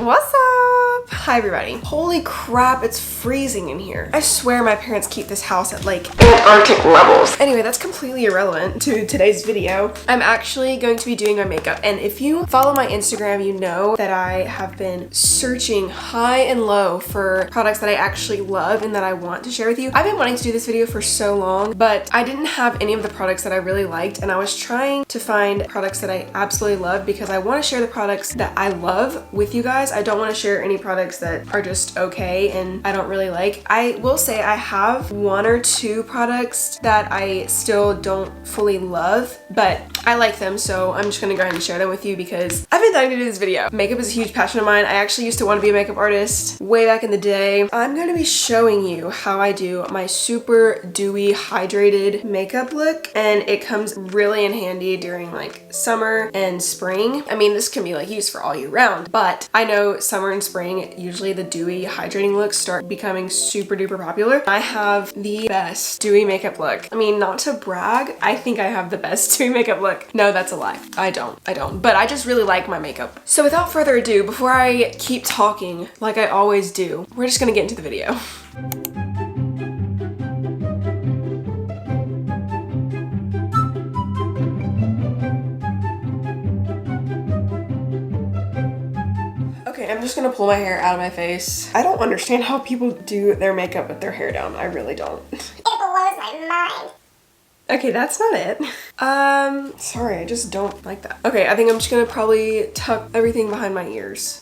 What's up? Hi everybody. Holy crap, it's freezing in here. I swear my parents keep this house at like Antarctic levels. Anyway, that's completely irrelevant to today's video. I'm actually going to be doing my makeup, and if you follow my Instagram, you know that I have been searching high and low for products that I actually love and that I want to share with you. I've been wanting to do this video for so long, but I didn't have any of the products that I really liked, and I was trying to find products that I absolutely love because I want to share the products that I love with you guys. I don't want to share any products that are just okay and I don't really like. I will say I have one or two products that I still don't fully love, but I like them, so I'm just gonna go ahead and share them with you because I've been dying to do this video. Makeup is a huge passion of mine. I actually used to want to be a makeup artist way back in the day. I'm gonna be showing you how I do my super dewy hydrated makeup look, and it comes really in handy during like summer and spring. I mean, this can be like used for all year round, but I know summer and spring, usually the dewy hydrating looks start becoming super duper popular. I have the best dewy makeup look. I mean, not to brag, I think I have the best dewy makeup look. No, that's a lie. I don't, but I just really like my makeup. So without further ado, before I keep talking like I always do, we're just gonna get into the video. Okay, I'm just gonna pull my hair out of my face. I don't understand how people do their makeup with their hair down. I really don't. It blows my mind. Okay, that's not it. Sorry, I just don't like that. Okay, I think I'm just gonna probably tuck everything behind my ears.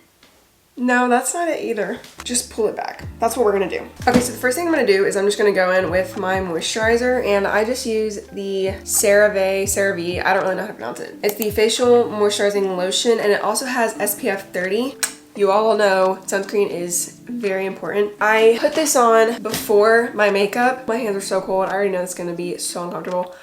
No, that's not it either. Just pull it back. That's what we're gonna do. Okay, so the first thing I'm gonna do is I'm just gonna go in with my moisturizer, and I just use the CeraVe, I don't really know how to pronounce it. It's the facial moisturizing lotion, and it also has SPF 30. You all know sunscreen is very important. I put this on before my makeup. My hands are so cold. I already know it's gonna be so uncomfortable.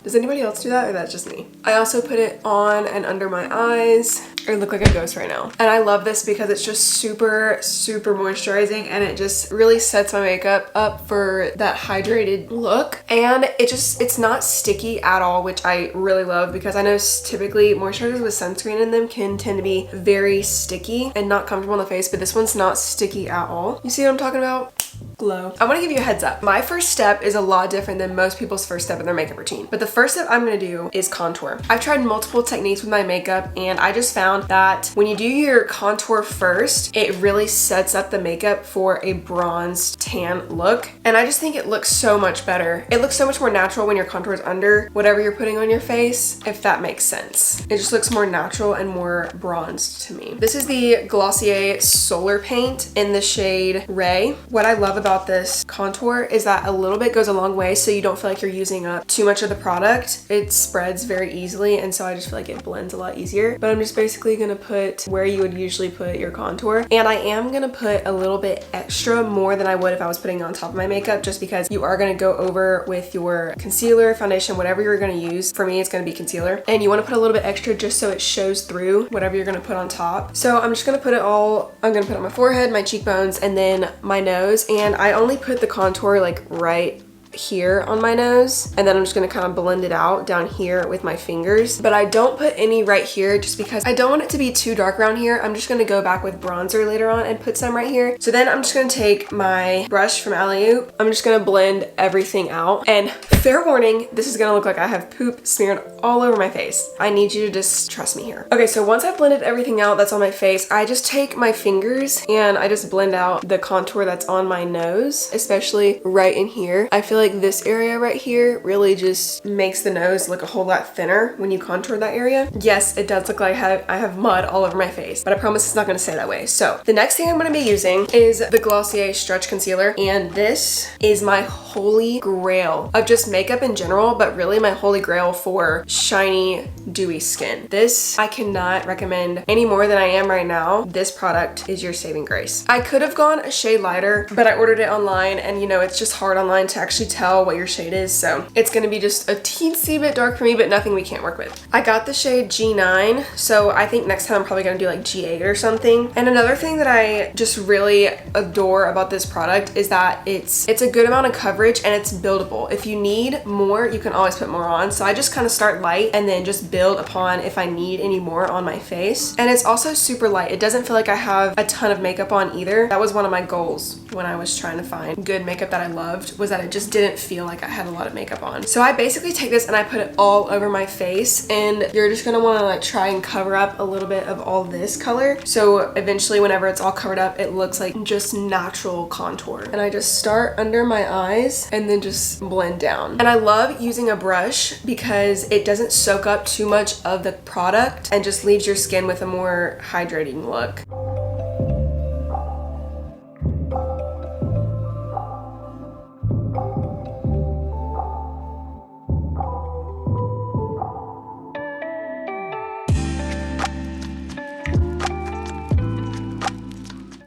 Does anybody else do that, or that's just me? I also put it on and under my eyes. I look like a ghost right now. And I love this because it's just super, super moisturizing, and it just really sets my makeup up for that hydrated look. And it's not sticky at all, which I really love because I know typically moisturizers with sunscreen in them can tend to be very sticky and not comfortable on the face, but this one's not sticky at all. You see what I'm talking about? Glow. I want to give you a heads up. My first step is a lot different than most people's first step in their makeup routine, but the first step I'm going to do is contour. I've tried multiple techniques with my makeup, and I just found that when you do your contour first, it really sets up the makeup for a bronzed tan look, and I just think it looks so much better. It looks so much more natural when your contour is under whatever you're putting on your face, if that makes sense. It just looks more natural and more bronzed to me. This is the Glossier Solar Paint in the shade Ray. What I love about this contour is that a little bit goes a long way, so you don't feel like you're using up too much of the product. It spreads very easily, and so I just feel like it blends a lot easier. But I'm just basically gonna put where you would usually put your contour, and I am gonna put a little bit extra more than I would if I was putting it on top of my makeup, just because you are gonna go over with your concealer, foundation, whatever you're gonna use. For me, it's gonna be concealer, and you wanna put a little bit extra just so it shows through whatever you're gonna put on top. So I'm just gonna put it all, I'm gonna put it on my forehead, my cheekbones, and then my nose, and I only put the contour like right here on my nose, and then I'm just gonna kind of blend it out down here with my fingers, but I don't put any right here just because I don't want it to be too dark around here. I'm just gonna go back with bronzer later on and put some right here. So then I'm just gonna take my brush from Alleyoop. I'm just gonna blend everything out, and fair warning, this is gonna look like I have poop smeared all over my face. I need you to just trust me here. Okay, so once I've blended everything out that's on my face, I just take my fingers and I just blend out the contour that's on my nose, especially right in here. I feel like this area right here really just makes the nose look a whole lot thinner when you contour that area. Yes, it does look like I have mud all over my face, but I promise it's not gonna stay that way. So the next thing I'm gonna be using is the Glossier Stretch Concealer, and this is my holy grail of just makeup in general, but really my holy grail for shiny, dewy skin. This I cannot recommend any more than I am right now. This product is your saving grace. I could have gone a shade lighter, but I ordered it online, and you know, it's just hard online to actually tell what your shade is. So it's gonna be just a teensy bit dark for me, but nothing we can't work with. I got the shade G9, so I think next time I'm probably gonna do like G8 or something. And another thing that I just really adore about this product is that it's a good amount of coverage and it's buildable. If you need more, you can always put more on. So I just kind of start light and then just build upon if I need any more on my face. And it's also super light. It doesn't feel like I have a ton of makeup on either. That was one of my goals when I was trying to find good makeup that I loved, was that it just didn't feel like I had a lot of makeup on. So I basically take this and I put it all over my face, and you're just gonna wanna like try and cover up a little bit of all this color. So eventually whenever it's all covered up, it looks like just natural contour. And I just start under my eyes and then just blend down. And I love using a brush because it doesn't soak up too much of the product and just leaves your skin with a more hydrating look.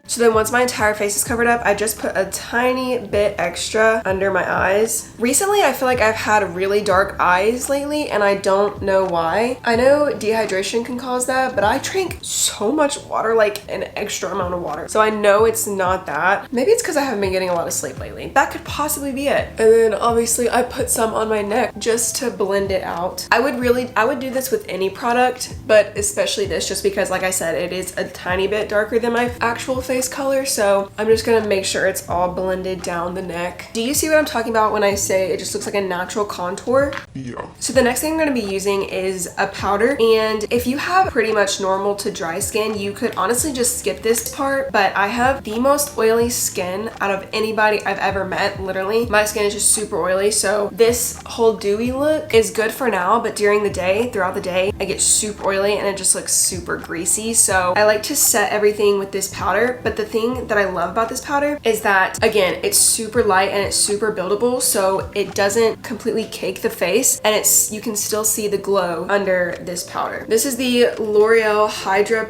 So then once my entire face is covered up, I just put a tiny bit extra under my eyes. Recently, I feel like I've had really dark eyes lately and I don't know why. I know dehydration can cause that, but I drink so much water, like an extra amount of water. So I know it's not that. Maybe it's because I haven't been getting a lot of sleep lately. That could possibly be it. And then obviously I put some on my neck just to blend it out. I would do this with any product, but especially this just because, like I said, it is a tiny bit darker than my actual face color, so I'm just gonna make sure it's all blended down the neck. Do you see what I'm talking about when I say it just looks like a natural contour? Yeah. So the next thing I'm gonna be using is a powder, and if you have pretty much normal to dry skin, you could honestly just skip this part, but I have the most oily skin out of anybody I've ever met, literally. My skin is just super oily, so this whole dewy look is good for now, but during the day, throughout the day, I get super oily and it just looks super greasy. So I like to set everything with this powder, but the thing that I love about this powder is that, again, it's super light and it's super buildable, so it doesn't completely cake the face, and you can still see the glow under this powder. This is the L'Oreal Hydra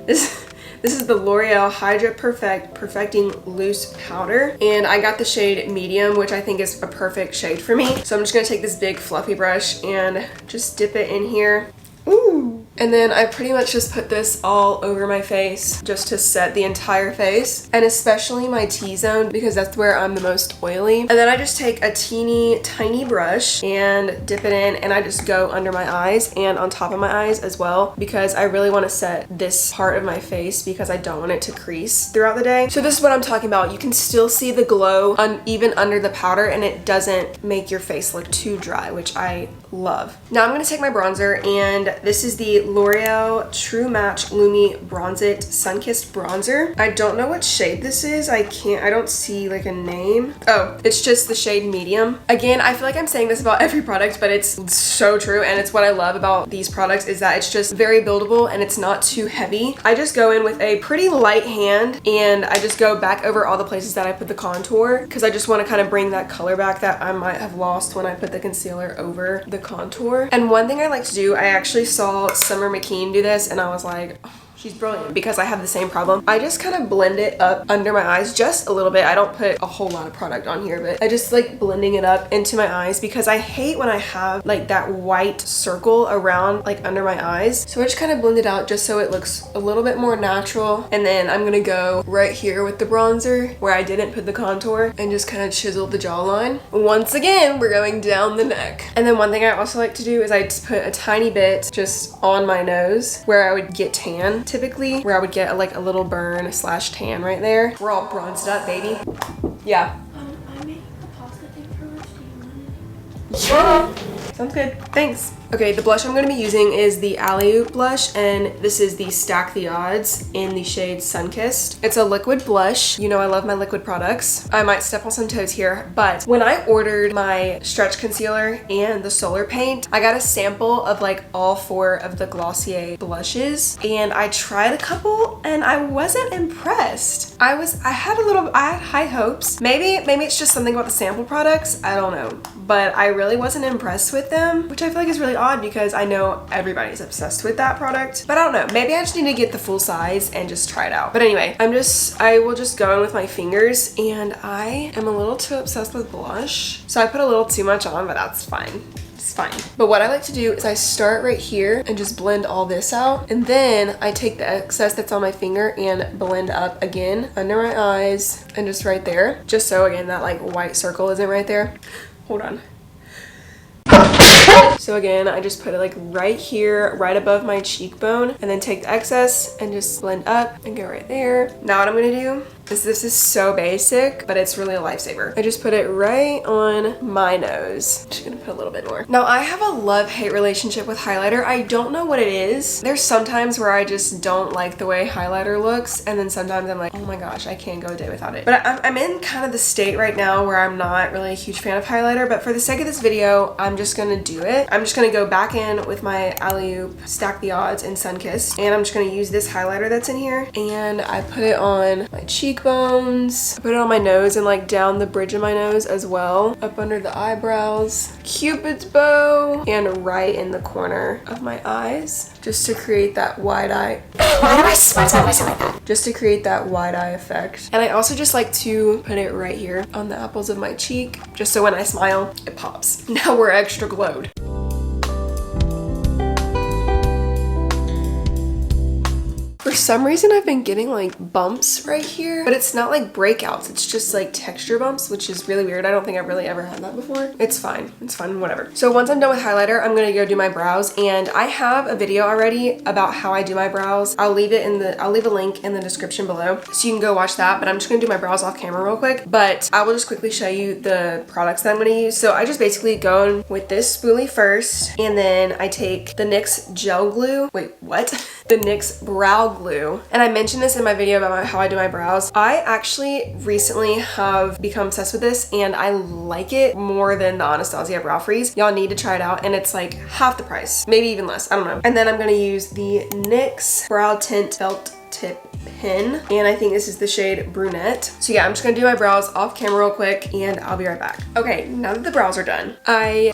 This is the L'Oreal Hydra Perfecting Loose Powder, and I got the shade medium, which I think is a perfect shade for me. So I'm just gonna take this big fluffy brush and just dip it in here. Ooh. And then I pretty much just put this all over my face just to set the entire face, and especially my T-zone because that's where I'm the most oily. And then I just take a teeny tiny brush and dip it in, and I just go under my eyes and on top of my eyes as well, because I really want to set this part of my face because I don't want it to crease throughout the day. So this is what I'm talking about. You can still see the glow even under the powder, and it doesn't make your face look too dry, which I love. Now I'm going to take my bronzer, and this is the L'Oreal True Match LUMI Bronze It Sun-Kissed Bronzer. I don't know what shade this is. I don't see like a name. Oh, it's just the shade medium. Again, I feel like I'm saying this about every product, but it's so true, and it's what I love about these products is that it's just very buildable and it's not too heavy. I just go in with a pretty light hand and I just go back over all the places that I put the contour, because I just want to kind of bring that color back that I might have lost when I put the concealer over the contour. And one thing I like to do, I actually saw Summer McKeen do this and I was like, oh, she's brilliant, because I have the same problem. I just kind of blend it up under my eyes just a little bit. I don't put a whole lot of product on here, but I just like blending it up into my eyes because I hate when I have like that white circle around like under my eyes. So I just kind of blend it out just so it looks a little bit more natural. And then I'm gonna go right here with the bronzer where I didn't put the contour and just kind of chisel the jawline. Once again, we're going down the neck. And then one thing I also like to do is I just put a tiny bit just on my nose where I would get tan typically, where I would get like a little burn / tan right there. We're all bronzed up, baby. Yeah. I'm making a pasta thing for lunch. Do you want it? Sounds good. Thanks. Okay, the blush I'm going to be using is the Alleyoop blush, and this is the Stack the Odds in the shade Sunkissed. It's a liquid blush. You know I love my liquid products. I might step on some toes here, but when I ordered my stretch concealer and the solar paint, I got a sample of like all 4 of the Glossier blushes, and I tried a couple and I wasn't impressed. I had high hopes. Maybe it's just something about the sample products. I don't know, but I really wasn't impressed with them, which I feel like is really odd because I know everybody's obsessed with that product, but I don't know, maybe I just need to get the full size and just try it out. But anyway, I will just go in with my fingers, and I am a little too obsessed with blush, so I put a little too much on, but that's fine. It's fine. But what I like to do is I start right here and just blend all this out, and then I take the excess that's on my finger and blend up again under my eyes and just right there, just so again that like white circle isn't right there. Hold on. So again, I just put it like right here, right above my cheekbone, and then take the excess and just blend up and go right there. Now what I'm gonna do is, this is so basic, but it's really a lifesaver. I just put it right on my nose. I'm just gonna put a little bit more. Now I have a love-hate relationship with highlighter. I don't know what it is. There's sometimes where I just don't like the way highlighter looks, and then sometimes I'm like, oh my gosh, I can't go a day without it. But I'm in kind of the state right now where I'm not really a huge fan of highlighter, but for the sake of this video, I'm just gonna do it. I'm just gonna go back in with my Alleyoop Stack the Odds in Sunkissed, and I'm just gonna use this highlighter that's in here, and I put it on my cheekbones. I put it on my nose and like down the bridge of my nose as well, up under the eyebrows, Cupid's bow, and right in the corner of my eyes, just to create that wide eye. Why do I smile like that? Just to create that wide eye effect. And I also just like to put it right here on the apples of my cheek, just so when I smile, it pops. Now we're extra glowed. For some reason, I've been getting like bumps right here, but it's not like breakouts. It's just like texture bumps, which is really weird. I don't think I've really ever had that before. It's fine. It's fine, whatever. So once I'm done with highlighter, I'm gonna go do my brows, and I have a video already about how I do my brows. I'll leave a link in the description below so you can go watch that, but I'm just gonna do my brows off camera real quick. But I will just quickly show you the products that I'm gonna use. So I just basically go in with this spoolie first, and then I take the NYX gel glue. Wait, what? The NYX brow glue. And I mentioned this in my video about how I do my brows. I actually recently have become obsessed with this, and I like it more than the Anastasia Brow Freeze. Y'all need to try it out, and it's like half the price, maybe even less, I don't know. And then I'm gonna use the NYX Brow Tint Tip Pen, and I think this is the shade Brunette. So yeah, I'm just gonna do my brows off camera real quick, and I'll be right back. Okay, now that the brows are done, I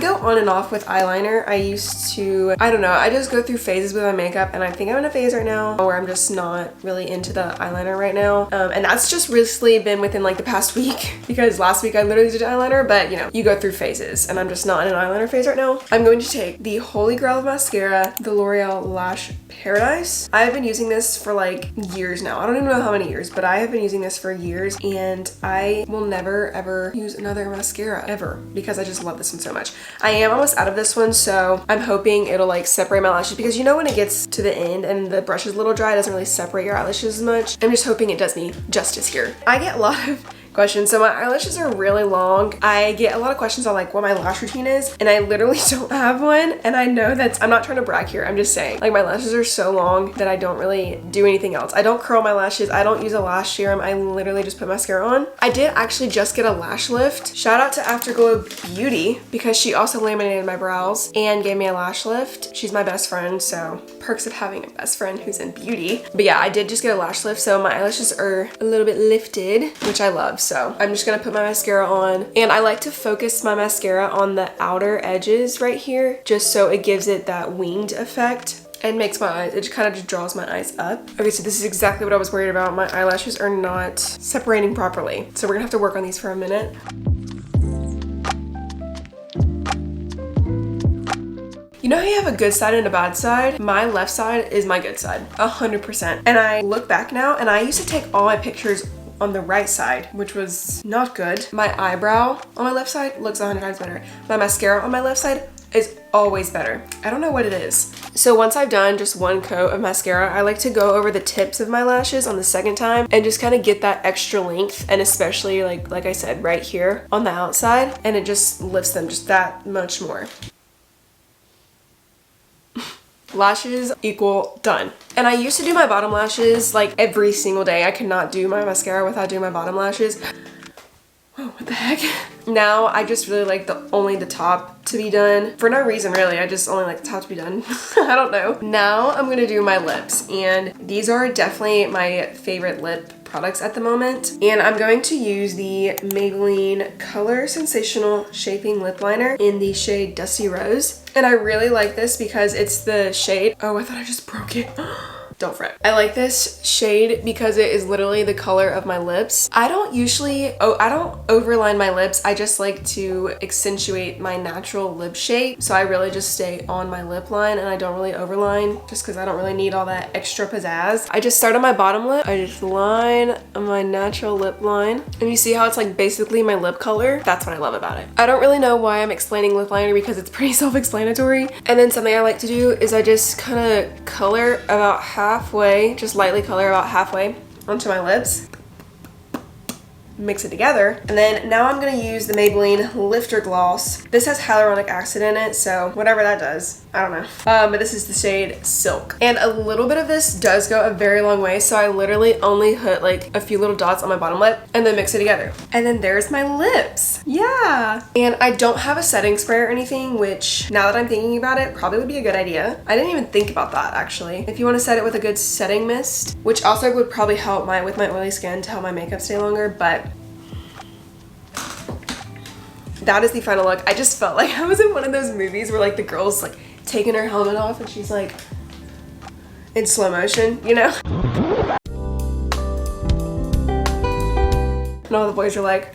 go on and off with eyeliner. I don't know, I just go through phases with my makeup, and I think I'm in a phase right now where I'm just not really into the eyeliner right now. And that's just recently been within like the past week, because last week I literally did eyeliner, but you know, you go through phases, and I'm just not in an eyeliner phase right now. I'm going to take the Holy Grail of mascara, the L'Oreal Lash Paradise. I've been using this for like years now. I don't even know how many years, but I have been using this for years, and I will never ever use another mascara ever because I just love this one so much. I am almost out of this one, so I'm hoping it'll like separate my lashes, because you know when it gets to the end and the brush is a little dry, it doesn't really separate your eyelashes as much. I'm just hoping it does me justice here. I get a lot of questions. So my eyelashes are really long. I get a lot of questions on like what my lash routine is, and I literally don't have one. And I know I'm not trying to brag here. I'm just saying, like, my lashes are so long that I don't really do anything else. I don't curl my lashes. I don't use a lash serum. I literally just put mascara on. I did actually just get a lash lift. Shout out to Afterglow Beauty, because she also laminated my brows and gave me a lash lift. She's my best friend, so perks of having a best friend who's in beauty. But yeah, I did just get a lash lift, so my eyelashes are a little bit lifted, which I love. So I'm just gonna put my mascara on, and I like to focus my mascara on the outer edges right here, just so it gives it that winged effect and makes my eyes, it kind of just draws my eyes up. Okay, so this is exactly what I was worried about. My eyelashes are not separating properly, so we're gonna have to work on these for a minute. You know how you have a good side and a bad side? My left side is my good side, 100%. And I look back now, and I used to take all my pictures on the right side, which was not good. My eyebrow on my left side looks 100 times better. My mascara on my left side is always better. I don't know what it is. So once I've done just one coat of mascara, I like to go over the tips of my lashes on the second time and just kind of get that extra length, and especially like I said, right here on the outside, and it just lifts them just that much more. Lashes equal done. And I used to do my bottom lashes like every single day. I could not do my mascara without doing my bottom lashes. Oh, what the heck? Now I just really like only the top to be done. For no reason really, I just only like the top to be done. I don't know. Now I'm gonna do my lips, and these are definitely my favorite lip products at the moment. And I'm going to use the Maybelline Color Sensational Shaping Lip Liner in the shade Dusty Rose. And I really like this because it's the shade, oh, I thought I just broke it. Don't fret. I like this shade because it is literally the color of my lips. I don't overline my lips. I just like to accentuate my natural lip shape. So I really just stay on my lip line and I don't really overline just because I don't really need all that extra pizzazz. I just start on my bottom lip. I just line my natural lip line. And you see how it's like basically my lip color? That's what I love about it. I don't really know why I'm explaining lip liner because it's pretty self-explanatory. And then something I like to do is I just kind of color about halfway, just lightly color about halfway onto my lips. Mix it together. And then now I'm gonna use the Maybelline Lifter Gloss. This has hyaluronic acid in it, so whatever that does, I don't know. But this is the shade Silk. And a little bit of this does go a very long way, so I literally only put like a few little dots on my bottom lip and then mix it together. And then there's my lips. Yeah. And I don't have a setting spray or anything, which now that I'm thinking about it, probably would be a good idea. I didn't even think about that actually. If you want to set it with a good setting mist, which also would probably help with my oily skin to help my makeup stay longer, but that is the final look. I just felt like I was in one of those movies where like the girl's like taking her helmet off and she's like in slow motion, you know? And all the boys are like,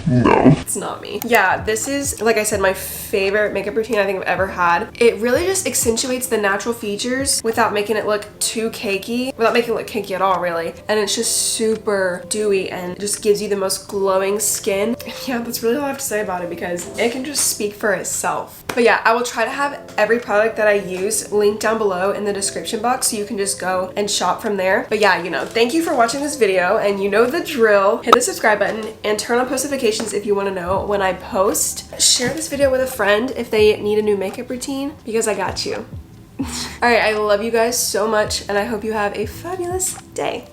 no, it's not me. Yeah, this is, like I said, my favorite makeup routine I think I've ever had. It really just accentuates the natural features without making it look too cakey, without making it look cakey at all, really. And it's just super dewy and just gives you the most glowing skin. Yeah, that's really all I have to say about it because it can just speak for itself. But yeah, I will try to have every product that I use linked down below in the description box so you can just go and shop from there. But yeah, you know, thank you for watching this video and you know the drill. Hit the subscribe button and turn on post notifications if you want to know when I post. Share this video with a friend if they need a new makeup routine because I got you. All right, I love you guys so much and I hope you have a fabulous day.